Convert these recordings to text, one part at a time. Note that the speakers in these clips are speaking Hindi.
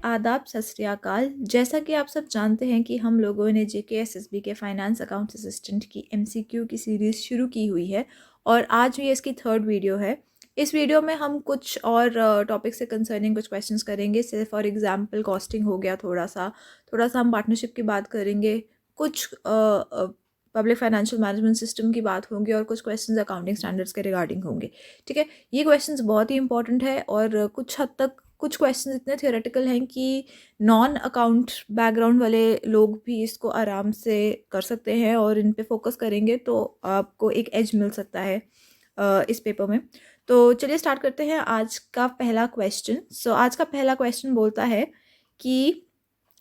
आदाब, सत श्री अकाल। जैसा कि आप सब जानते हैं कि हम लोगों ने JKSSB के फाइनेंस अकाउंट असिस्टेंट की MCQ की सीरीज़ शुरू की हुई है और आज ये इसकी थर्ड वीडियो है। इस वीडियो में हम कुछ और टॉपिक से कंसर्निंग कुछ क्वेश्चंस करेंगे। जैसे फॉर एग्जांपल कॉस्टिंग हो गया, थोड़ा सा हम पार्टनरशिप की बात करेंगे, कुछ पब्लिक फाइनेंशियल मैनेजमेंट सिस्टम की बात होगी और कुछ क्वेश्चंस अकाउंटिंग स्टैंडर्ड्स के रिगार्डिंग होंगे। ठीक है, ये क्वेश्चंस बहुत ही इंपॉर्टेंट है और कुछ हद तक कुछ क्वेश्चंस इतने थियोरेटिकल हैं कि नॉन अकाउंट बैकग्राउंड वाले लोग भी इसको आराम से कर सकते हैं और इन पे फोकस करेंगे तो आपको एक एज मिल सकता है इस पेपर में। तो चलिए स्टार्ट करते हैं आज का पहला क्वेश्चन। आज का पहला क्वेश्चन बोलता है कि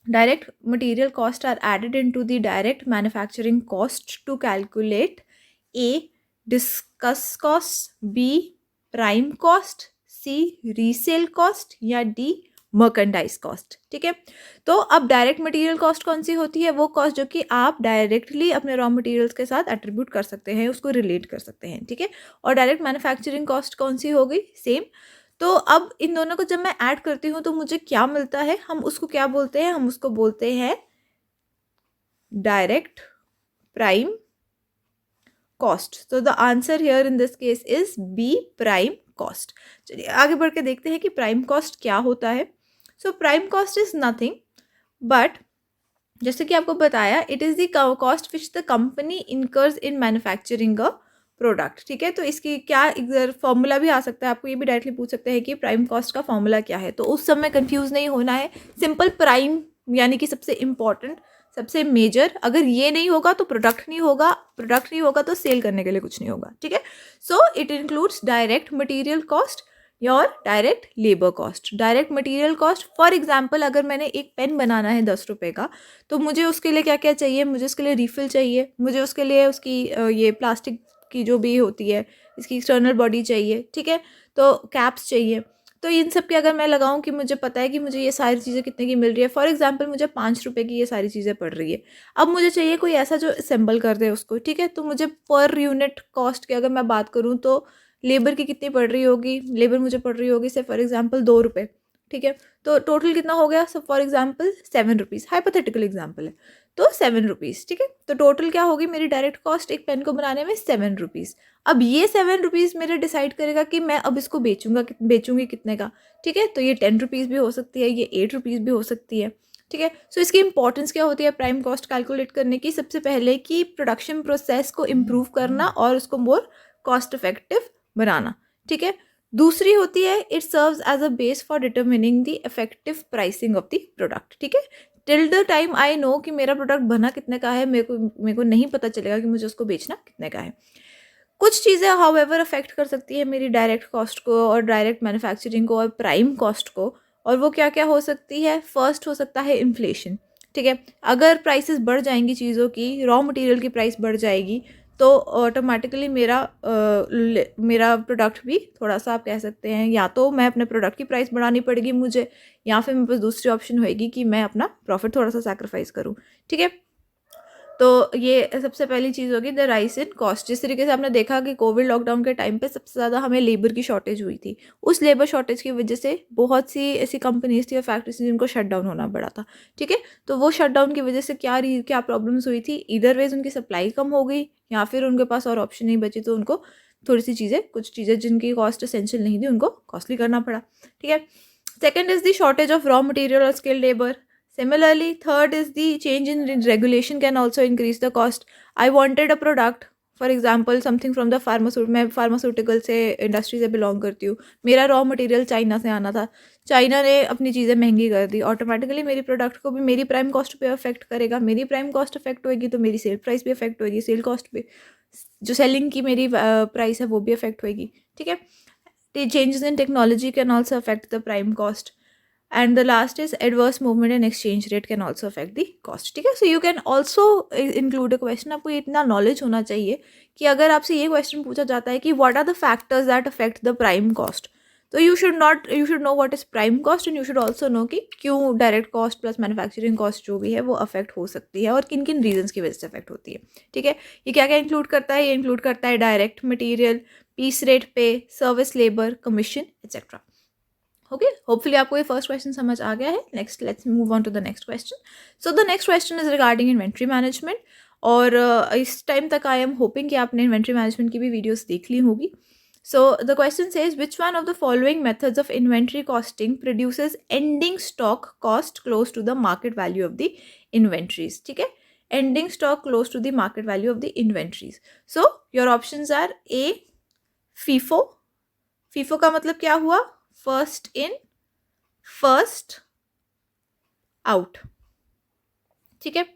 direct material costs are added into the direct manufacturing cost to calculate A. discuss cost, B. prime cost, C. resale cost या D. merchandise cost। ठीक है, तो अब डायरेक्ट मटेरियल कॉस्ट कौन सी होती है? वो कॉस्ट जो कि आप डायरेक्टली अपने रॉ मटेरियल्स के साथ एट्रीब्यूट कर सकते हैं, उसको रिलेट कर सकते हैं। ठीक है, और डायरेक्ट मैन्युफैक्चरिंग कॉस्ट कौन सी हो गई? सेम। तो अब इन दोनों को जब मैं ऐड करती हूँ तो मुझे क्या मिलता है? हम उसको क्या बोलते हैं? हम उसको बोलते हैं डायरेक्ट प्राइम कॉस्ट। तो the answer here in this case is B, prime cost. चलिए आगे बढ़ के देखते हैं कि प्राइम कॉस्ट क्या होता है। So prime cost is nothing but, जैसे कि आपको बताया, it is the cost which the company incurs in manufacturing a product. ठीक है, तो इसकी क्या इधर फॉर्मूला भी आ सकता है, आपको ये भी डायरेक्टली पूछ सकते हैं कि प्राइम कॉस्ट का फॉर्मूला क्या है। तो उस समय कंफ्यूज नहीं होना है। सिंपल प्राइम यानी कि सबसे इम्पॉर्टेंट, सबसे मेजर। अगर ये नहीं होगा तो प्रोडक्ट नहीं होगा, प्रोडक्ट नहीं होगा तो सेल करने के लिए कुछ नहीं होगा। ठीक है, so it includes direct material cost और direct labour cost. Direct material cost, for example अगर मैंने एक पेन बनाना है 10 रुपये का, तो मुझे उसके लिए क्या क्या चाहिए? मुझे उसके लिए रीफिल चाहिए, मुझे उसके लिए उसकी ये प्लास्टिक की जो भी होती है इसकी एक्सटर्नल बॉडी चाहिए। ठीक है, तो कैप्स चाहिए। तो इन सब के अगर मैं लगाऊं कि मुझे पता है कि मुझे ये सारी चीज़ें कितने की मिल रही है, फॉर एग्जांपल मुझे 5 रुपये की ये सारी चीज़ें पड़ रही है। अब मुझे चाहिए कोई ऐसा जो असेंबल कर दे उसको। ठीक है, तो मुझे पर यूनिट कॉस्ट की अगर मैं बात करूँ तो लेबर की कितनी पड़ रही होगी? लेबर मुझे पड़ रही होगी से फॉर एग्जांपल 2 रुपये। ठीक है, तो टोटल कितना हो गया? For example 7 rupees, hypothetical example है, तो 7 रुपीज़। ठीक है, तो टोटल क्या होगी मेरी डायरेक्ट कॉस्ट एक पेन को बनाने में? 7 रुपीज़। अब ये 7 रुपीज़ मेरे डिसाइड करेगा कि मैं अब इसको बेचूंगी कितने का। ठीक है, तो ये 10 रुपीज़ भी हो सकती है, ये 8 रुपीज़ भी हो सकती है। ठीक है, सो इसकी इंपॉर्टेंस क्या होती है प्राइम कॉस्ट कैलकुलेट करने की? सबसे पहले कि प्रोडक्शन प्रोसेस को इम्प्रूव करना और उसको मोर कॉस्ट इफेक्टिव बनाना। ठीक है, दूसरी होती है it serves as a base for determining the effective pricing of the product. ठीक है, till the time I know कि मेरा प्रोडक्ट बना कितने का है, मेरे को नहीं पता चलेगा कि मुझे उसको बेचना कितने का है। कुछ चीज़ें हाउएवर अफेक्ट कर सकती है मेरी डायरेक्ट कॉस्ट को और डायरेक्ट मैन्युफैक्चरिंग को और प्राइम कॉस्ट को, और वो क्या क्या हो सकती है? फर्स्ट हो सकता है इन्फ्लेशन। ठीक है, अगर प्राइसेस बढ़ जाएंगी चीज़ों की, रॉ मटेरियल की प्राइस बढ़ जाएगी, तो ऑटोमेटिकली मेरा प्रोडक्ट भी थोड़ा सा, आप कह सकते हैं, या तो मैं अपने प्रोडक्ट की प्राइस बढ़ानी पड़ेगी मुझे, या फिर मेरे पास दूसरी ऑप्शन होएगी कि मैं अपना प्रॉफिट थोड़ा सा सैक्रिफाइस करूँ। ठीक है, तो ये सबसे पहली चीज़ होगी द राइस इन कॉस्ट। जिस तरीके से आपने देखा कि कोविड लॉकडाउन के टाइम पे सबसे ज़्यादा हमें लेबर की शॉर्टेज हुई थी, उस लेबर शॉर्टेज की वजह से बहुत सी ऐसी कंपनीज थी और फैक्ट्रीज थी जिनको शट डाउन होना पड़ा था। ठीक है, तो वो शट डाउन की वजह से क्या प्रॉब्लम्स हुई थी? इधर वेज उनकी सप्लाई कम हो गई या फिर उनके पास और ऑप्शन नहीं बची, तो उनको थोड़ी सी चीज़ें, कुछ चीज़ें जिनकी कॉस्ट एसेंशियल नहीं थी, उनको कॉस्टली करना पड़ा। ठीक है, second is the shortage of raw material और skilled labour. Similarly, third is the change in regulation can also increase the cost. I wanted a product, for example, something from the मैं फार्मास्यूटिकल से इंडस्ट्री से बिलोंग करती हूँ, मेरा रॉ मटेरियल चाइना से आना था, चाइना ने अपनी चीज़ें महंगी कर दी, ऑटोमेटिकली मेरी प्रोडक्ट को भी मेरी प्राइम कॉस्ट पे अफेक्ट करेगा। मेरी प्राइम कॉस्ट अफेक्ट होएगी तो मेरी सेल प्राइस भी अफेक्ट होएगी, सेल कॉस्ट पे जो सेलिंग की मेरी प्राइस है वो भी अफेक्ट होएगी। ठीक है, changes in technology can also affect the prime cost. And the last is adverse movement in exchange rate can also affect the cost. ठीक है, so you can also include a question. आपको इतना knowledge होना चाहिए कि अगर आपसे ये question पूछा जाता है कि what are the factors that affect the prime cost, तो you should know what is prime cost and you should also know कि क्यों direct cost plus manufacturing cost जो भी है वो affect हो सकती है और किन किन reasons की वजह से affect होती है। ठीक है, ये क्या क्या include करता है? ये include करता है direct material, piece rate पे, service labor, commission, etc. Okay, hopefully आपको ये फर्स्ट क्वेश्चन समझ आ गया है. Next let's move on to the next question. So the next question is regarding inventory management. और इस टाइम तक आई एम होपिंग कि आपने इन्वेंट्री मैनेजमेंट की भी वीडियोस देख ली होगी. So the question says, which one of the following methods of inventory costing produces ending stock cost close to the market value of the inventories? ठीक है, ending stock close to the market value of the inventories. So your options are A, FIFO. FIFO का मतलब क्या हुआ? First in, first out. ठीक है.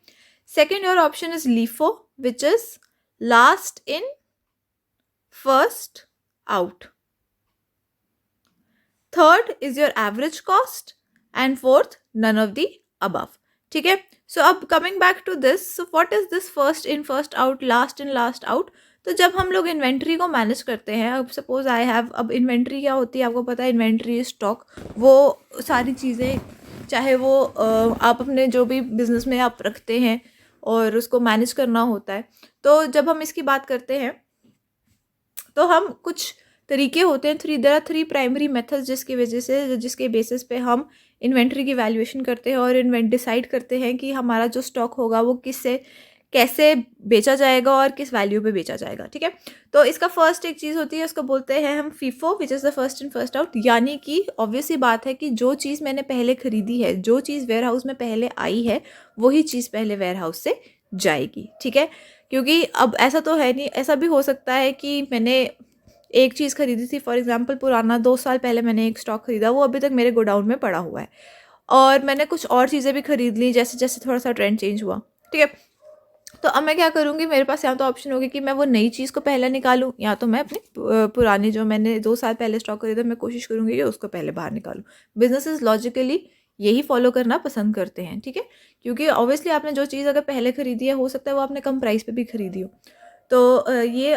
Second, your option is LIFO, which is last in, first out. Third is your average cost, and fourth none of the above. ठीक है. So अब coming back to this, so what is this first in first out, last in last out? तो जब हम लोग इन्वेंट्री को मैनेज करते हैं, अब सपोज आई हैव, अब इन्वेंट्री क्या होती है आपको पता है, इन्वेंट्री स्टॉक, वो सारी चीज़ें, चाहे वो आप अपने जो भी बिजनेस में आप रखते हैं और उसको मैनेज करना होता है. तो जब हम इसकी बात करते हैं तो हम कुछ तरीके होते हैं, देयर आर 3 प्राइमरी मेथड्स जिसके बेसिस पे हम इन्वेंट्री की वैल्यूएशन करते हैं और डिसाइड करते हैं कि हमारा जो स्टॉक होगा वो कैसे बेचा जाएगा और किस वैल्यू पे बेचा जाएगा. ठीक है. तो इसका फर्स्ट एक चीज़ होती है, उसको बोलते हैं हम FIFO, which is the first in first out. यानी कि ऑब्वियस ही बात है कि जो चीज़ मैंने पहले खरीदी है, जो चीज़ वेयर हाउस में पहले आई है, वही चीज़ पहले वेयर हाउस से जाएगी. ठीक है. क्योंकि अब ऐसा तो है नहीं, ऐसा भी हो सकता है कि मैंने एक चीज़ खरीदी थी, फॉर एग्जांपल पुराना 2 साल पहले मैंने एक स्टॉक खरीदा, वो अभी तक मेरे गोडाउन में पड़ा हुआ है, और मैंने कुछ और चीज़ें भी खरीद ली जैसे जैसे थोड़ा सा ट्रेंड चेंज हुआ. ठीक है. तो अब मैं क्या करूँगी, मेरे पास या तो ऑप्शन होगी कि मैं वो नई चीज़ को पहले निकालूँ, या तो मैं अपनी पुरानी जो मैंने 2 साल पहले स्टॉक खरीदा, मैं कोशिश करूँगी कि उसको पहले बाहर निकालूँ. बिजनेसेस लॉजिकली यही फॉलो करना पसंद करते हैं. ठीक है. क्योंकि ऑब्वियसली आपने जो चीज़ अगर पहले खरीदी है, हो सकता है वो आपने कम प्राइस पे भी खरीदी हो. तो ये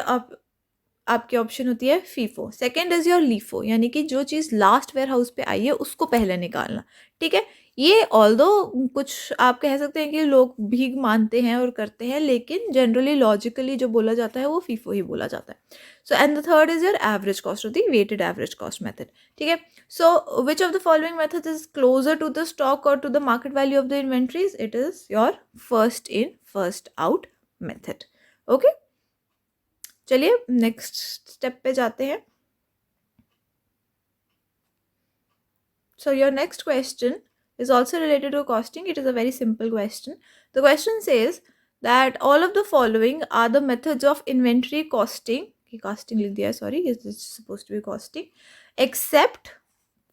आपकी ऑप्शन होती है FIFO. Second is your LIFO, यानी कि जो चीज़ लास्ट वेयर हाउस पे आई है उसको पहले निकालना. ठीक है. ये ऑल्दो कुछ आप कह सकते हैं कि लोग भी मानते हैं और करते हैं, लेकिन जनरली लॉजिकली जो बोला जाता है वो फीफो ही बोला जाता है. So and the third is your average cost, और the weighted average cost method. ठीक है. So which of the following method is closer to the stock और to the market value of the inventories? It is your first in first out method. Okay, चलिए नेक्स्ट स्टेप पे जाते हैं. So your next question is also related to costing. It is a very simple question. The question says that all of the following are the methods of inventory costing. Costing लिख दिया, sorry, it's supposed to be costing, except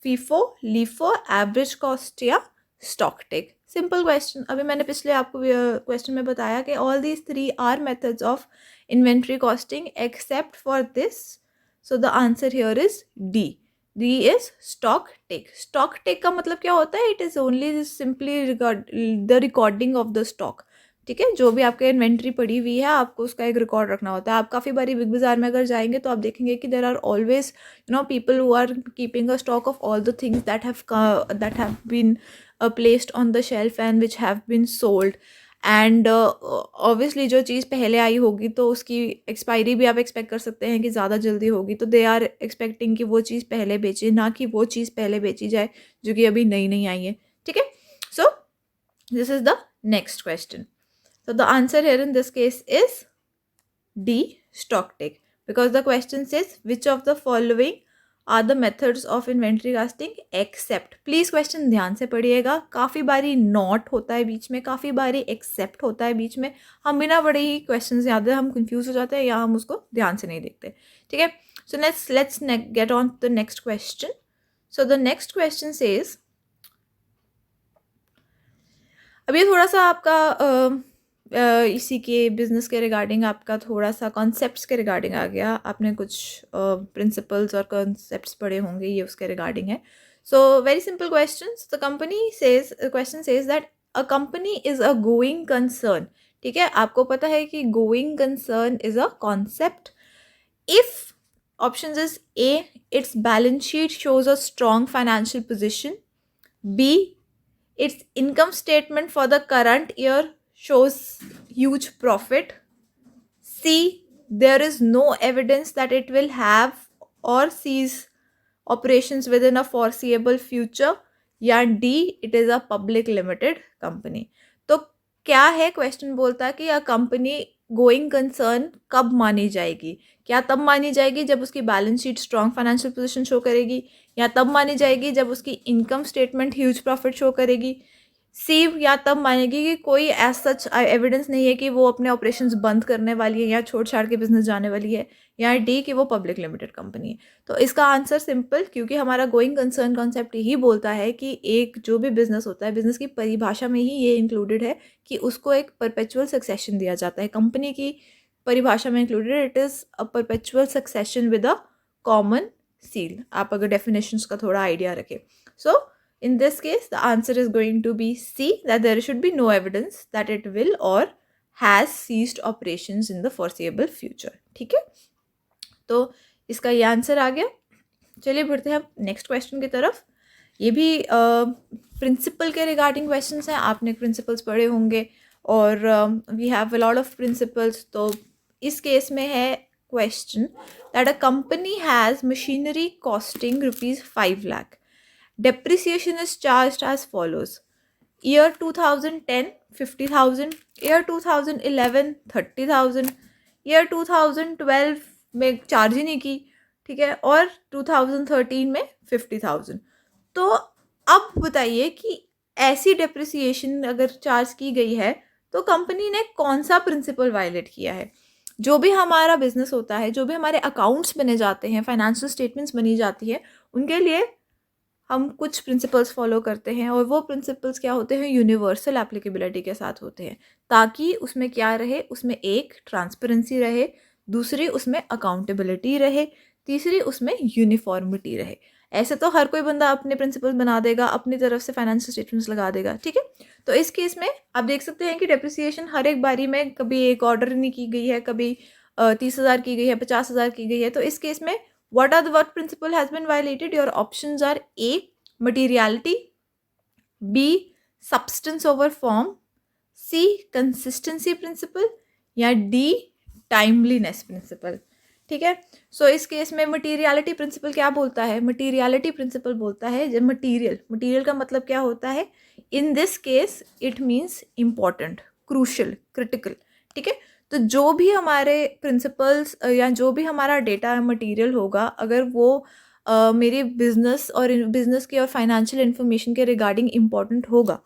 FIFO, LIFO, average cost या stock take. Simple question. अभी मैंने पिछले आपको क्वेश्चन में बताया कि all these 3 are methods of inventory costing except for this. So the answer here is D. D is stock take. Stock take का मतलब क्या होता है? It is only simply the recording of the stock. ठीक है. जो भी आपके इन्वेंट्री पड़ी हुई है, आपको उसका एक रिकॉर्ड रखना होता है. आप काफ़ी बारी बिग बाजार में अगर जाएंगे तो आप देखेंगे कि there are always people who are keeping a stock of all the things that have been placed on the shelf and which have been sold. And obviously जो चीज़ पहले आई होगी तो उसकी एक्सपायरी भी आप एक्सपेक्ट कर सकते हैं कि ज़्यादा जल्दी होगी. तो दे आर एक्सपेक्टिंग कि वो चीज़ पहले बेचे, ना कि वो चीज़ पहले बेची जाए जो कि अभी नई नई आई है. ठीक है. So this is the next question. So the answer here in this case is D, stock take, because the question says which of the following are the methods of inventory costing except. Please question ध्यान से पढ़िएगा. काफ़ी बारी नॉट होता है बीच में, काफ़ी बारी एक्सेप्ट होता है बीच में. हम बिना बड़े ही क्वेश्चन याद है हम कंफ्यूज हो जाते हैं या हम उसको ध्यान से नहीं देखते. ठीक है. So let's get on the next question. So the next question says, अभी थोड़ा सा आपका इसी के बिजनेस के रिगार्डिंग आपका थोड़ा सा कॉन्सेप्ट्स के रिगार्डिंग आ गया. आपने कुछ प्रिंसिपल्स और कॉन्सेप्ट्स पढ़े होंगे, ये उसके रिगार्डिंग है. So very simple question. Question says that a company is a going concern. ठीक है. आपको पता है कि going concern is a concept if option is A, its balance sheet shows a strong financial position. B, its income statement for the current year shows huge profit. C, there is no evidence that it will have or cease operations within a foreseeable future, या D it is a public limited company. तो क्या है, क्वेश्चन बोलता है कि अ कंपनी गोइंग कंसर्न कब मानी जाएगी? क्या तब मानी जाएगी जब उसकी balance sheet strong financial position show करेगी, या तब मानी जाएगी जब उसकी income statement huge profit show करेगी, सी या तब मानेगी कि कोई एज सच एविडेंस नहीं है कि वो अपने ऑपरेशंस बंद करने वाली है या छोड़ छाड़ के बिजनेस जाने वाली है, या डी कि वो पब्लिक लिमिटेड कंपनी है। तो इसका आंसर सिंपल, क्योंकि हमारा गोइंग कंसर्न कॉन्सेप्ट यही बोलता है कि एक जो भी बिजनेस होता है, बिजनेस की परिभाषा में ही ये इंक्लूडेड है कि उसको एक परपेचुअल सक्सेशन दिया जाता है। कंपनी की परिभाषा में included, it is a perpetual succession with a common seal. आप अगर डेफिनेशंस का थोड़ा आइडिया रखें। सो in this case, the answer is going to be C, that there should be no evidence that it will or has ceased operations in the foreseeable future. ठीक है, तो इसका ये आंसर आ गया। चलिए बढ़ते हैं नेक्स्ट क्वेश्चन की तरफ। ये भी प्रिंसिपल के रिगार्डिंग क्वेश्चंस हैं। आपने प्रिंसिपल्स पढ़े होंगे और we have a lot of principles. तो इस केस में है question that a company has machinery costing ₹5 lakh. Depreciation is charged as follows: year 2010 50,000, year 2011 30,000, year 2012 में चार्ज ही नहीं की, ठीक है, और 2013 में 50,000। तो अब बताइए कि ऐसी डेप्रिसिएशन अगर चार्ज की गई है तो कंपनी ने कौन सा प्रिंसिपल वायलेट किया है? जो भी हमारा बिजनेस होता है, जो भी हमारे अकाउंट्स बने जाते हैं, फाइनेंशियल स्टेटमेंट्स बनी जाती है, उनके लिए हम कुछ प्रिंसिपल्स फॉलो करते हैं, और वो प्रिंसिपल्स क्या होते हैं? यूनिवर्सल एप्लीकेबिलिटी के साथ होते हैं, ताकि उसमें क्या रहे? उसमें एक ट्रांसपेरेंसी रहे, दूसरी उसमें अकाउंटेबिलिटी रहे, तीसरी उसमें यूनिफॉर्मिटी रहे। ऐसे तो हर कोई बंदा अपने प्रिंसिपल बना देगा, अपनी तरफ से फाइनेंशियल स्टेटमेंट्स लगा देगा, ठीक है। तो इस केस में आप देख सकते हैं कि डेप्रिसिएशन हर एक बारी में कभी एक ऑर्डर नहीं की गई है, कभी 30,000 की गई है, 50,000 की गई है। तो इस केस में what principle has been violated? Your options are A, materiality, B, substance over form, C, consistency principle, या D, timeliness principle। ठीक है, सो इस केस में मटीरियलिटी प्रिंसिपल क्या बोलता है? मटीरियलिटी प्रिंसिपल बोलता है जब मटीरियल का मतलब क्या होता है? इन this case it means important, crucial, critical, ठीक है। तो जो भी हमारे प्रिंसिपल्स या जो भी हमारा डेटा मटेरियल होगा, अगर वो मेरे बिजनेस और बिजनेस की और फाइनेंशियल इन्फॉर्मेशन के रिगार्डिंग इम्पॉर्टेंट होगा,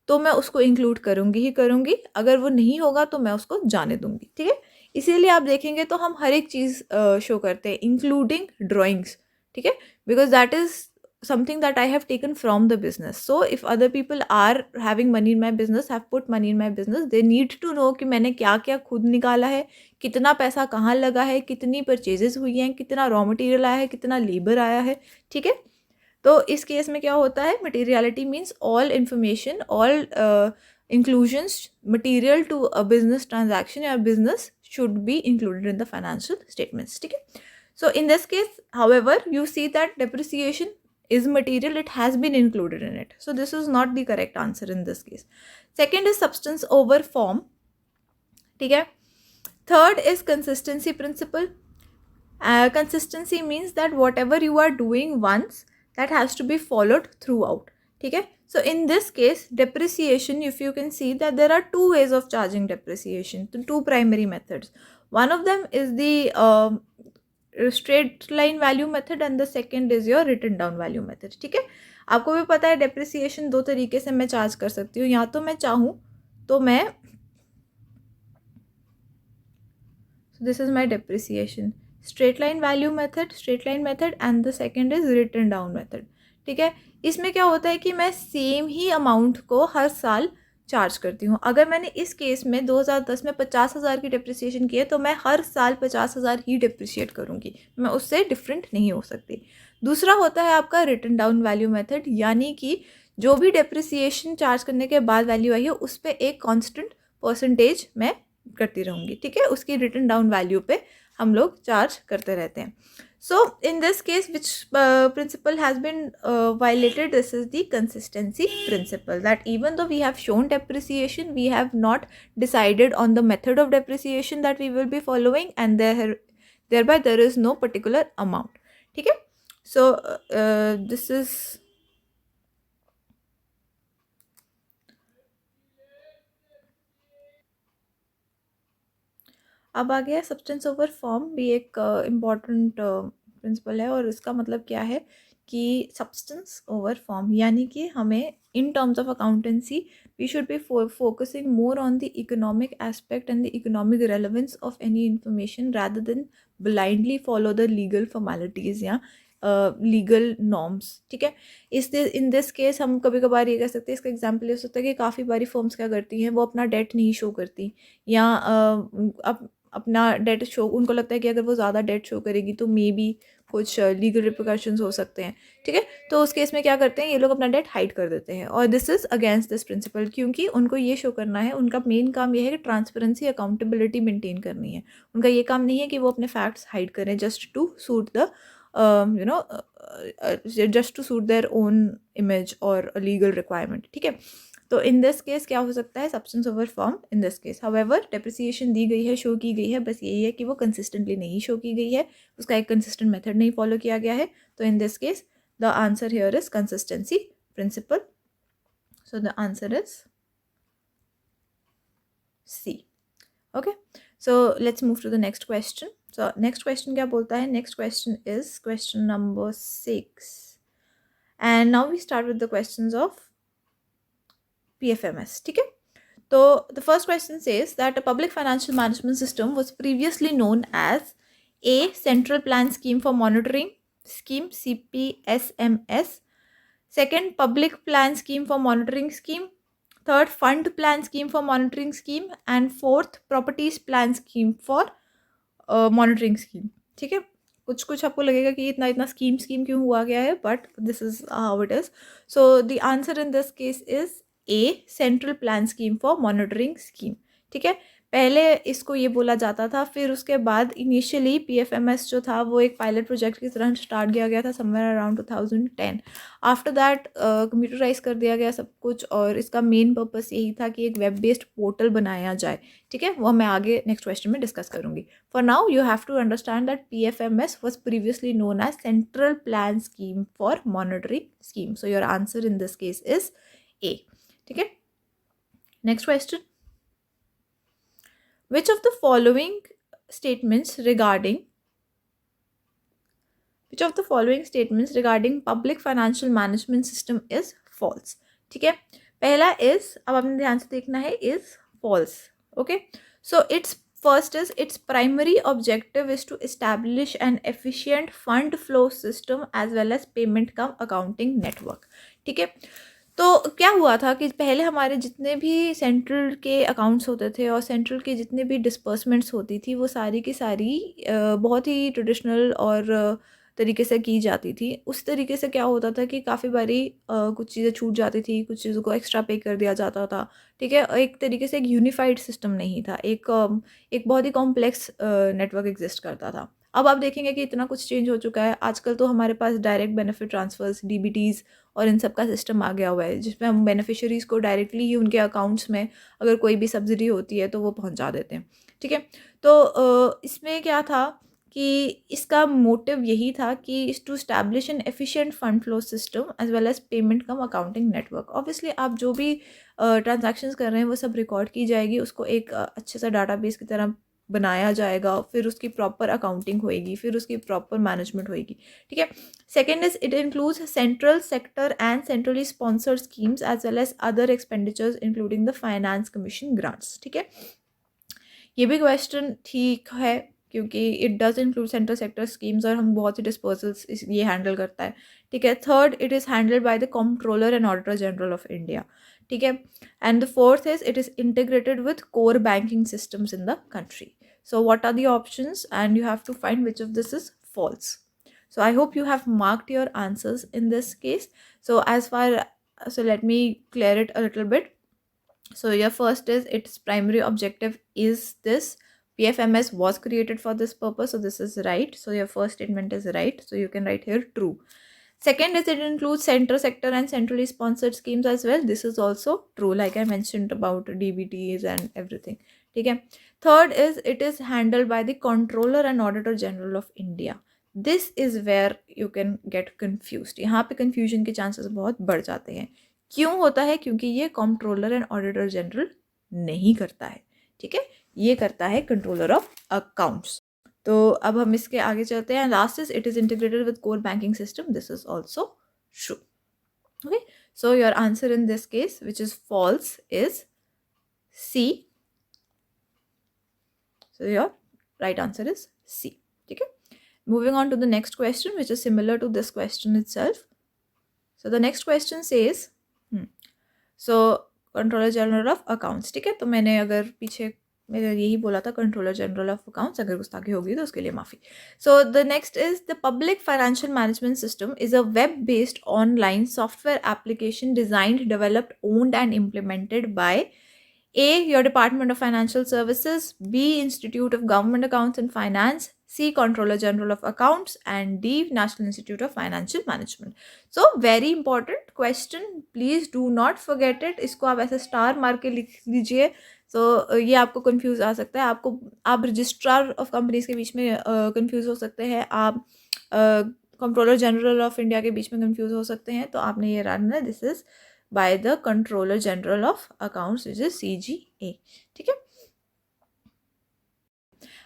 तो मैं उसको इंक्लूड करूँगी ही करूँगी। अगर वो नहीं होगा तो मैं उसको जाने दूँगी, ठीक है। इसीलिए आप देखेंगे तो हम हर एक चीज़ शो करते हैं, इंक्लूडिंग ड्राइंग्स, ठीक है, because that is something that I have taken from the business. So if other people are having money in my business, have put money in my business, they need to know कि मैंने क्या क्या खुद निकाला है, कितना पैसा कहाँ लगा है, कितनी परचेजेस हुई हैं, कितना रॉ मटेरियल आया है, कितना लेबर आया है, ठीक है। तो इस केस में क्या होता है? Materiality means all information, all inclusions material to a business transaction या business should be included in the financial statements, ठीक है। So in this case however you see that depreciation is material, it has been included in it, so this is not the correct answer in this case. Second is substance over form, ठीक है। Third is consistency principle. Consistency means that whatever you are doing once, that has to be followed throughout, ठीक है। So in this case depreciation, if you can see that there are two ways of charging depreciation, two primary methods. One of them is the straight line value method and the second is your written down value method, ठीक है। आपको भी पता है डेप्रिसिएशन दो तरीके से मैं चार्ज कर सकती हूँ, या तो मैं चाहूँ तो मैं, this is my depreciation, straight line value method, straight line method, and the second is written down method, ठीक है। इसमें क्या होता है कि मैं सेम ही अमाउंट को हर साल चार्ज करती हूँ। अगर मैंने इस केस में 2010 में 50,000 की डेप्रिसिएशन की है, तो मैं हर साल 50,000 ही डेप्रिशिएट करूँगी, मैं उससे डिफरेंट नहीं हो सकती। दूसरा होता है आपका रिटन डाउन वैल्यू मेथड, यानी कि जो भी डेप्रिसिएशन चार्ज करने के बाद वैल्यू आई है, उस पर एक कॉन्स्टेंट परसेंटेज मैं करती रहूँगी, ठीक है। उसकी रिटन डाउन वैल्यू पे हम लोग चार्ज करते रहते हैं। So in this case, which principle has been violated? This is the consistency principle, that even though we have shown depreciation, we have not decided on the method of depreciation that we will be following, and thereby there is no particular amount, ठीक है। So this is अब आ गया सब्सटेंस ओवर फॉर्म भी एक इम्पॉर्टेंट प्रिंसिपल है, और इसका मतलब क्या है कि सब्सटेंस ओवर फॉर्म यानी कि हमें in terms of accountancy we should be focusing more on the economic aspect and the economic relevance of any information rather than blindly follow the legal formalities या लीगल नॉर्म्स। ठीक है, इन दिस केस हम कभी कभार ये कह सकते हैं, इसका एग्जाम्पल ये हो सकता है कि काफ़ी बारी फर्म्स क्या करती हैं, वो अपना डेट नहीं शो करती, या अपना डेट शो, उनको लगता है कि अगर वो ज़्यादा डेट शो करेगी तो मे बी कुछ लीगल रिप्रिकॉशंस हो सकते हैं। ठीक है, तो उस केस में क्या करते हैं, ये लोग अपना डेट हाइड कर देते हैं, और this is against this principle, क्योंकि उनको ये शो करना है, उनका मेन काम ये है कि ट्रांसपेरेंसी अकाउंटेबिलिटी मेंटेन करनी है। उनका ये काम नहीं है कि वो अपने फैक्ट्स हाइड करें just to suit the just to suit their own image और लीगल रिक्वायरमेंट। ठीक है, तो इन दिस केस क्या हो सकता है, substance over form in this case. However depreciation दी गई है, शो की गई है, बस यही है कि वो कंसिस्टेंटली नहीं शो की गई है, उसका एक कंसिस्टेंट मेथड नहीं फॉलो किया गया है। तो in this case the answer here is consistency principle. So the answer is C. Okay, so let's move to the next question. So next question क्या बोलता है, next question is question number 6, and now we start with the questions of PFMS. ठीक है, so the first question says that a public financial management system was previously known as A. Central Plan Scheme for Monitoring Scheme, CPSMS. Second, Public Plan Scheme for Monitoring Scheme. Third, Fund Plan Scheme for Monitoring Scheme. And fourth, Properties Plan Scheme for Monitoring Scheme. ठीक है, कुछ कुछ आपको लगेगा कि इतना इतना स्कीम क्यों हुआ गया है, but this is how it is. So the answer in this case is a, central plan scheme for monitoring scheme. ठीक है, पहले इसको ये बोला जाता था, फिर उसके बाद इनिशियली PFMS जो था वो एक पायलट प्रोजेक्ट की तरह स्टार्ट किया गया था somewhere around 2010। After that computerize कर दिया गया सब कुछ, और इसका मेन पर्पस यही था कि एक वेब बेस्ड पोर्टल बनाया जाए। ठीक है, वो मैं आगे नेक्स्ट क्वेश्चन में डिस्कस करूंगी। For now you have to understand that PFMS was previously known as Central Plan Scheme for Monitoring Scheme. So your answer in this case is A. ठीक है, next question, which of the following statements regarding public financial management system is false? ठीक है, पहला is, अब आपने ध्यान से देखना है, is false. Okay, so its primary objective is to establish an efficient fund flow system as well as payment cum accounting network. ठीक है, तो क्या हुआ था कि पहले हमारे जितने भी सेंट्रल के अकाउंट्स होते थे और सेंट्रल के जितने भी डिस्पर्समेंट्स होती थी, वो सारी की सारी बहुत ही ट्रेडिशनल और तरीके से की जाती थी। उस तरीके से क्या होता था कि काफ़ी बारी कुछ चीज़ें छूट जाती थी, कुछ चीज़ों को एक्स्ट्रा पे कर दिया जाता था। ठीक है, एक तरीके से एक यूनिफाइड सिस्टम नहीं था, एक बहुत ही कॉम्प्लेक्स नेटवर्क एग्जिस्ट करता था। अब आप देखेंगे कि इतना कुछ चेंज हो चुका है। आजकल तो हमारे पास डायरेक्ट बेनिफिट ट्रांसफर्स, DBTs और इन सब का सिस्टम आ गया हुआ है, जिसमें हम बेनिफिशरीज़ को डायरेक्टली ही उनके अकाउंट्स में अगर कोई भी सब्सिडी होती है तो वो पहुंचा देते हैं। ठीक है, तो इसमें क्या था कि इसका मोटिव यही था कि to establish an efficient fund flow system as well as payment cum accounting network. Obviously आप जो भी ट्रांजैक्शंस कर रहे हैं वो सब रिकॉर्ड की जाएगी, उसको एक अच्छे सा डाटाबेस की तरह बनाया जाएगा, फिर उसकी प्रॉपर अकाउंटिंग होएगी, फिर उसकी प्रॉपर मैनेजमेंट होएगी। ठीक है, second is it includes central sector and centrally sponsored schemes as well as other expenditures including the finance commission grants. ठीक है, ये भी क्वेश्चन ठीक है क्योंकि it does include central sector schemes और हम बहुत सी डिस्पोजल्स ये हैंडल करता है। ठीक है, third it is handled by the controller and auditor general of India. ठीक है, and the fourth is it is integrated with core banking systems in the country. So what are the options, and you have to find which of this is false. So I hope you have marked your answers in this case. So let me clear it a little bit. So your first is its primary objective is this. PFMS was created for this purpose, so this is right. So your first statement is right. So you can write here true. Second is it includes central sector and centrally sponsored schemes as well. This is also true, like I mentioned about DBTs and everything. ठीक है, third is it is handled by the controller and auditor general of India. This is where you can get confused. यहाँ पे कन्फ्यूजन के चांसेस बहुत बढ़ जाते हैं। क्यों होता है? क्योंकि ये कंट्रोलर एंड ऑडिटर जनरल नहीं करता है, ठीक है, ये करता है कंट्रोलर ऑफ अकाउंट्स। तो अब हम इसके आगे चलते हैं। Last is it is integrated with core banking system, this is also true. Okay, so your answer in this case, which is false, is C. So your right answer is C. Okay, moving on to the next question, which is similar to this question itself. So the next question says so controller general of accounts, ठीक है, तो मैंने अगर पीछे मैंने यही बोला था कंट्रोलर जनरल ऑफ अकाउंट्स, अगर गुस्ताखी होगी तो उसके लिए माफ़ी। सो the next is the public financial management system is a web based online software application designed developed owned and implemented by A. Your Department of Financial Services, B. Institute of Government Accounts and Finance, C. Controller General of Accounts, and D. National Institute of Financial Management. So very important question, please do not forget it. इसको आप ऐसे स्टार मार के लिख लीजिए। तो ये आपको कंफ्यूज आ सकता है, आप रजिस्ट्रार ऑफ कंपनीज के बीच में कंफ्यूज हो सकते हैं, आप कंट्रोलर जनरल ऑफ इंडिया के बीच में कंफ्यूज हो सकते हैं। तो आपने ये रन है, this is by the Controller General of Accounts, which is CGA, ठीक है।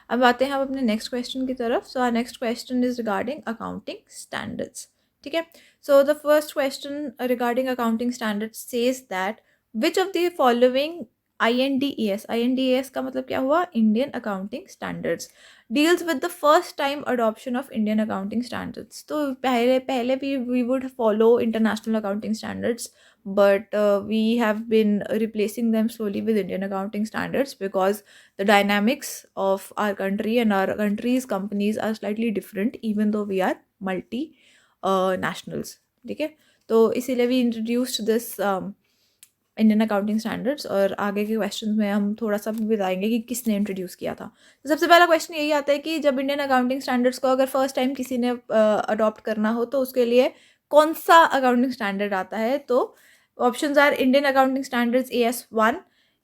अब आते हैं हम अपने नेक्स्ट क्वेश्चन की तरफ। So our next question is regarding accounting standards, ठीक है। So the first question regarding accounting standards says that which of the following INDAS का मतलब क्या हुआ? Indian accounting standards deals with the first time adoption of Indian accounting standards. तो पहले भी we would follow international accounting standards, but we have been replacing them slowly with Indian accounting standards because the dynamics of our country and our country's companies are slightly different even though we are multi nationals, ठीक है। तो इसीलिए we introduced this Indian accounting standards, और आगे के क्वेश्चन में हम थोड़ा सा भी बताएंगे कि किसने इंट्रोड्यूस किया था। तो सबसे पहला क्वेश्चन यही आता है कि जब इंडियन अकाउंटिंग स्टैंडर्ड्स को अगर फर्स्ट टाइम किसी ने अडॉप्ट करना हो तो उसके लिए कौन सा अकाउंटिंग स्टैंडर्ड आता है? तो options are Indian accounting standards AS1,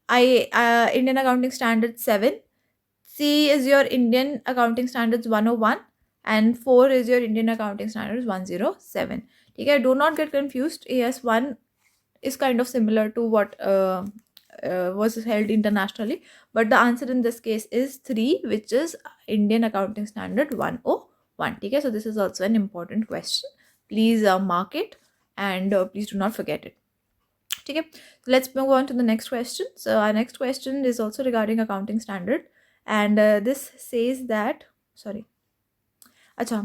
Indian accounting standard 7, C is your Indian accounting standards 101, and 4 is your Indian accounting standards 107, ठीक है। Do not get confused, AS1 is kind of similar to what was held internationally, but the answer in this case is 3, which is Indian accounting standard 101, ठीक है। So this is also an important question, please mark it and please do not forget it, ठीक है। Let's move on to the next question. So our next question is also regarding accounting standard, and this says that अच्छा,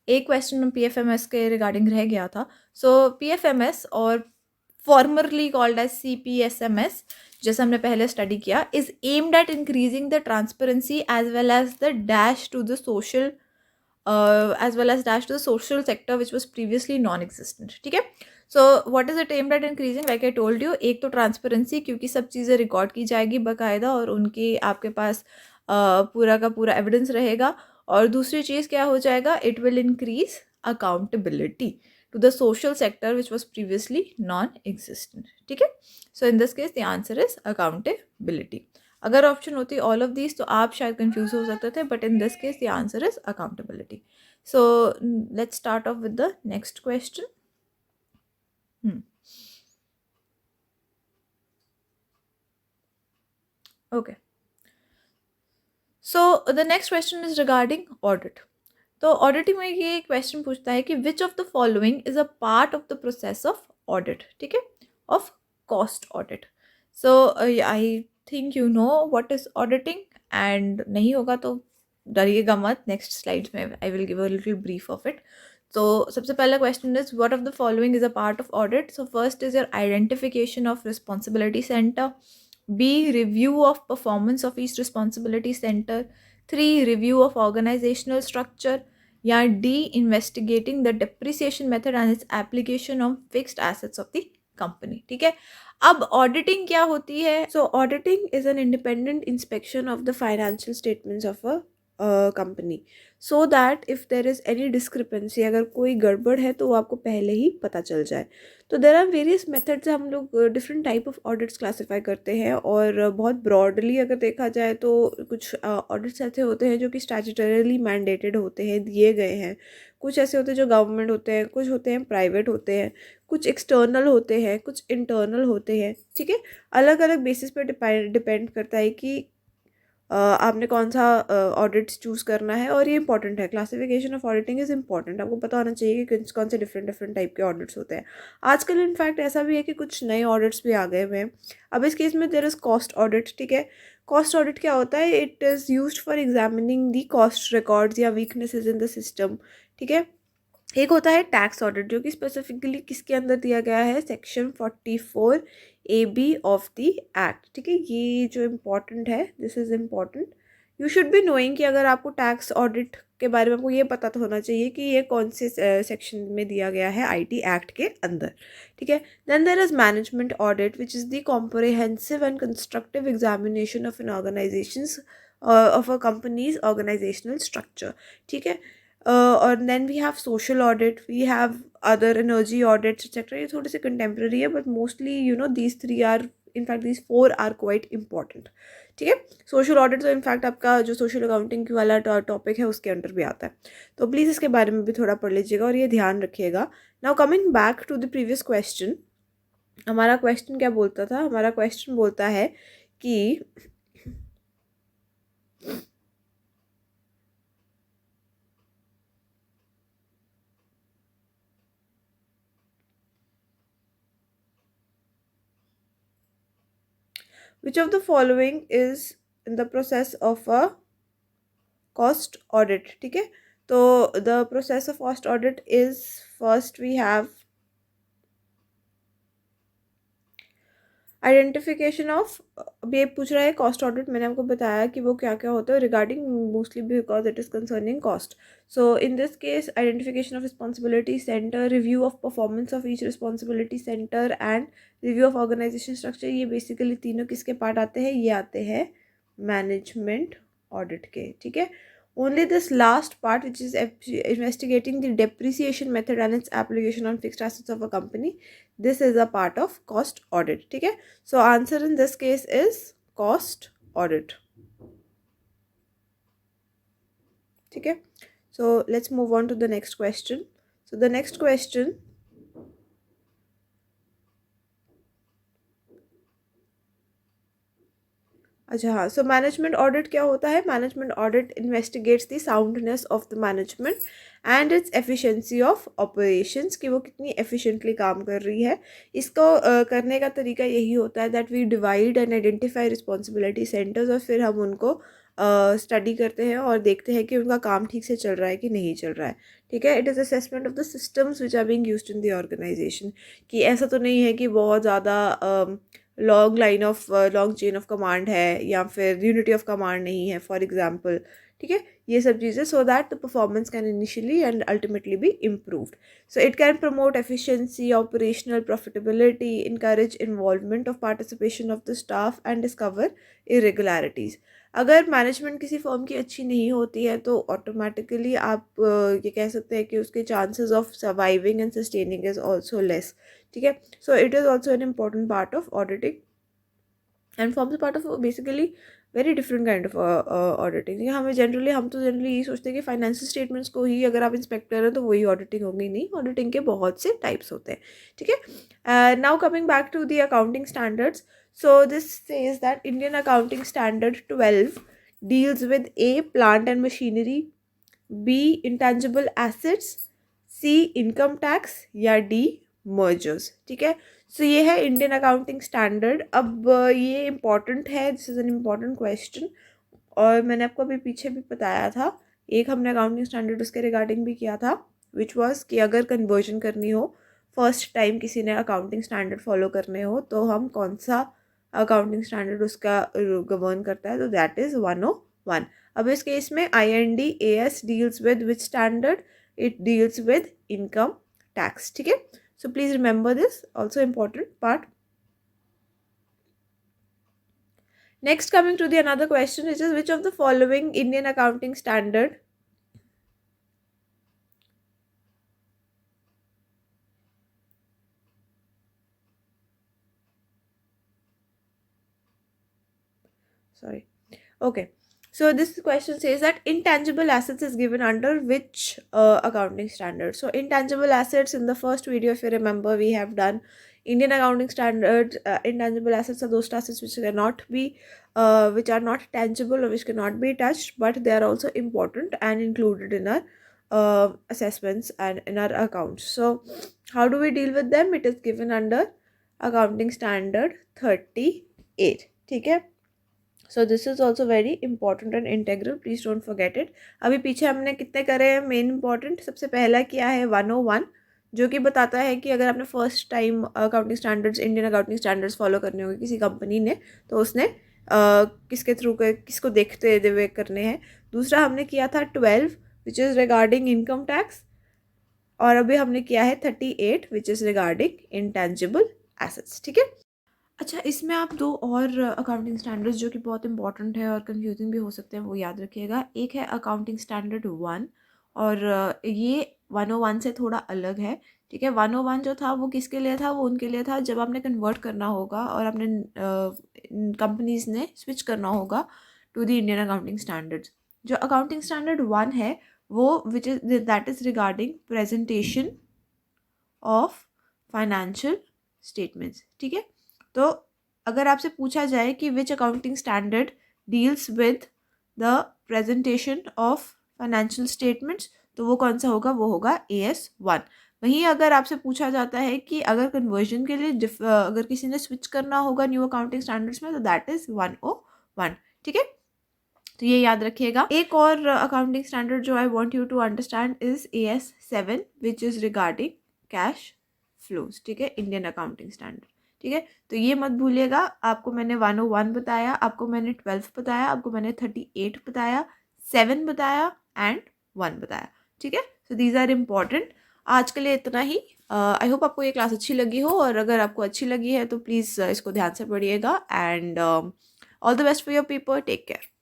एक क्वेश्चन PFMS के रिगार्डिंग रह गया था। सो PFMS और formerly called as CPSMS, जैसे हमने पहले स्टडी किया, is aimed at increasing the transparency as well as dash to the social sector which was previously non-existent, ठीक है। So what is it aimed at increasing? Like I told you, एक तो ट्रांसपेरेंसी, क्योंकि सब चीज़ें रिकॉर्ड की जाएगी बाकायदा और उनकी आपके पास पूरा का पूरा एविडेंस रहेगा, और दूसरी चीज़ क्या हो जाएगा? It will increase accountability to the social sector which was previously non-existent, ठीक है। So in this case the answer is accountability. अगर ऑप्शन होती all of these तो आप शायद कंफ्यूज हो सकते थे, but in this case the answer is accountability. So let's start off with the next question. Okay. So the next question is regarding audit. तो ऑडिटिंग में ये क्वेश्चन पूछता है कि विच of the following is a part of the process of audit, ठीक है, of cost audit. So I think you know what is auditing, and नहीं होगा तो डरिएगा मत, नेक्स्ट स्लाइड्स में I will give a little brief of it. तो सबसे पहला question is what of the following is a part of audit. So first is your identification of responsibility centre, B. Review of performance of each responsibility center, 3. Review of organizational structure, या D. Investigating the depreciation method and its application on fixed assets of the company, ठीक है। अब ऑडिटिंग क्या होती है? So auditing is an independent inspection of the financial statements of a company, so that if there is any discrepancy, अगर कोई गड़बड़ है तो वो आपको पहले ही पता चल जाए। तो देर आर वेरियस मेथड्स, हम लोग different type of audits classify करते हैं, और बहुत ब्रॉडली अगर देखा जाए तो कुछ ऑडिट्स ऐसे होते हैं जो कि स्टैट्यूटरीली मैंडेटेड होते हैं, दिए गए हैं। कुछ ऐसे होते हैं जो गवर्नमेंट होते हैं, कुछ होते हैं प्राइवेट होते हैं, कुछ एक्सटर्नल होते हैं, कुछ इंटरनल होते हैं। ठीक है, अलग अलग बेसिस पे डिपेंड करता है कि आपने कौन सा ऑडिट्स चूज़ करना है। और ये इंपॉर्टेंट है, classification of auditing is important. आपको पता होना चाहिए कि कौन से डिफरेंट डिफरेंट टाइप के ऑडिट्स होते हैं। आजकल इनफैक्ट ऐसा भी है कि कुछ नए ऑडिट्स भी आ गए हुए हैं। अब इस केस में देयर इज़ कॉस्ट ऑडिट। ठीक है, कॉस्ट ऑडिट क्या होता है? It is used for examining the cost records या वीकनेसेस इन द सिस्टम। ठीक है, एक होता है टैक्स ऑडिट, जो कि स्पेसिफिकली किसके अंदर दिया गया है? Section 44 AB of the act. ठीक है, ये जो इम्पोर्टेंट है, this is important, you should be knowing कि अगर आपको टैक्स ऑडिट के बारे में आपको ये पता तो होना चाहिए कि ये कौन से सेक्शन में दिया गया है IT एक्ट के अंदर। ठीक है, then there is management audit which is the comprehensive and constructive examination of an organizations of a companies organizational structure. ठीक है, और then we have social audit, we have other energy audits etcetera. ये थोड़े से कंटेम्प्रेरी है, but mostly these 3 are, in fact these 4 are quite important. ठीक है, सोशल ऑडिट तो इनफैक्ट आपका जो सोशल अकाउंटिंग वाला टॉपिक है उसके अंडर भी आता है, तो प्लीज़ इसके बारे में भी थोड़ा पढ़ लीजिएगा और ये ध्यान रखिएगा। Now coming back to the previous question, हमारा क्वेश्चन क्या बोलता था? हमारा क्वेश्चन बोलता है कि which of the following is in the process of a cost audit? ठीक है, तो the process of cost audit is, first we have identification of. अब ये पूछ रहा है कॉस्ट ऑडिट, मैंने आपको बताया कि वो क्या क्या होता है regarding, mostly because it is concerning cost. So in this case identification of responsibility centre, review of performance of each responsibility centre and review of organization structure. ये बेसिकली तीनों किसके पार्ट आते हैं? ये आते हैं मैनेजमेंट ऑडिट के। ठीक है, only this last part, which is investigating the depreciation method and its application on fixed assets of a company, this is a part of cost audit. ठीक है, so answer in this case is cost audit. ठीक है, so let's move on to the next question. So the next question, अच्छा हाँ, सो मैनेजमेंट ऑडिट क्या होता है? Management audit investigates the soundness of the management and its efficiency of operations, कि वो कितनी एफिशिएंटली काम कर रही है। इसको करने का तरीका यही होता है that we divide and identify responsibility centres, और फिर हम उनको स्टडी करते हैं और देखते हैं कि उनका काम ठीक से चल रहा है कि नहीं चल रहा है। ठीक है, it is assessment of the systems which are being used in the organization, कि ऐसा तो नहीं है कि बहुत ज़्यादा long line of long chain of command है या फिर यूनिटी ऑफ कमांड नहीं है, फॉर एग्जांपल। ठीक है, ये सब चीज़ें, so that the performance can initially and ultimately be improved. So it can promote efficiency, operational profitability, encourage involvement of participation of the staff and discover irregularities. अगर मैनेजमेंट किसी फर्म की अच्छी नहीं होती है तो ऑटोमेटिकली आप ये कह सकते हैं कि उसके chances of surviving and sustaining is also less. ठीक है, so it is also an important part of auditing and forms part of basically very different kind of auditing. हम तो जनरली यही सोचते हैं कि फाइनेंशियल स्टेटमेंट्स को ही अगर आप इंस्पेक्टर हैं तो वही ऑडिटिंग होगी। नहीं, ऑडिटिंग के बहुत से टाइप्स होते हैं। ठीक है, now coming back to the accounting standards, so this says that Indian accounting standard 12 deals with A, plant and machinery, B, intangible assets, C, income tax, या D, मर्जर्स। ठीक है, सो ये है इंडियन अकाउंटिंग स्टैंडर्ड। अब ये इम्पॉर्टेंट है, this is an important question, और मैंने आपको अभी पीछे भी बताया था, एक हमने अकाउंटिंग स्टैंडर्ड उसके रिगार्डिंग भी किया था, विच वॉज कि अगर कन्वर्जन करनी हो, फर्स्ट टाइम किसी ने अकाउंटिंग स्टैंडर्ड फॉलो करने हो, तो हम कौन सा अकाउंटिंग स्टैंडर्ड उसका गवर्न करता है, तो दैट इज़ 101। अब इस केस में IND AS deals with which standard? It deals with income tax. ठीक है, so please remember this, also important part. Next, coming to the another question, which is which of the following Indian accounting standard okay. So this question says that intangible assets is given under which accounting standard? So intangible assets, in the first video, if you remember, we have done Indian accounting standards. Intangible assets are those assets which cannot be, which are not tangible or which cannot be touched, but they are also important and included in our assessments and in our accounts. So how do we deal with them? It is given under accounting standard 38. ठीक है. So this is also very important and integral, please don't forget it. अभी पीछे हमने कितने करे हैं मेन इंपॉर्टेंट. सबसे पहला किया है 101, जो कि बताता है कि अगर आपने first time accounting standards, Indian accounting standards follow करने होंगे किसी कंपनी ने, तो उसने किसके थ्रू किसको देखते हुए करने हैं. दूसरा हमने किया था 12 विच इज़ रिगार्डिंग इनकम टैक्स, और अभी हमने किया है 38 विच इज़ रिगार्डिंग इंटेंजिबल एसेट्स. ठीक है. अच्छा, इसमें आप दो और अकाउंटिंग स्टैंडर्ड्स जो कि बहुत इंपॉर्टेंट है और कंफ्यूजिंग भी हो सकते हैं वो याद रखिएगा. एक है अकाउंटिंग स्टैंडर्ड 1, और ये 101 से थोड़ा अलग है. ठीक है. 101 जो था वो किसके लिए था? वो उनके लिए था जब आपने कन्वर्ट करना होगा और आपने कंपनीज ने स्विच करना होगा to the Indian accounting standards. जो अकाउंटिंग स्टैंडर्ड 1 है वो which is that is regarding presentation of financial statements. ठीक है. तो अगर आपसे पूछा जाए कि which accounting standard deals with the presentation of financial statements, तो वो कौन सा होगा? वो होगा AS1. वहीं अगर आपसे पूछा जाता है कि अगर कन्वर्जन के लिए अगर किसी ने स्विच करना होगा न्यू अकाउंटिंग स्टैंडर्ड्स में, तो दैट इज़ 101. ठीक है. तो ये याद रखिएगा. एक और अकाउंटिंग स्टैंडर्ड जो I want you to understand is AS7 which is regarding cash flows. ठीक है. Indian accounting standard. ठीक है. तो ये मत भूलिएगा. आपको मैंने 101 बताया, आपको मैंने 12 बताया, आपको मैंने 38 बताया, 7 बताया एंड 1 बताया. ठीक है. So these are important. आज के लिए इतना ही. आई होप आपको ये क्लास अच्छी लगी हो, और अगर आपको अच्छी लगी है तो प्लीज़ इसको ध्यान से पढ़िएगा. And all the best for your paper. Take care.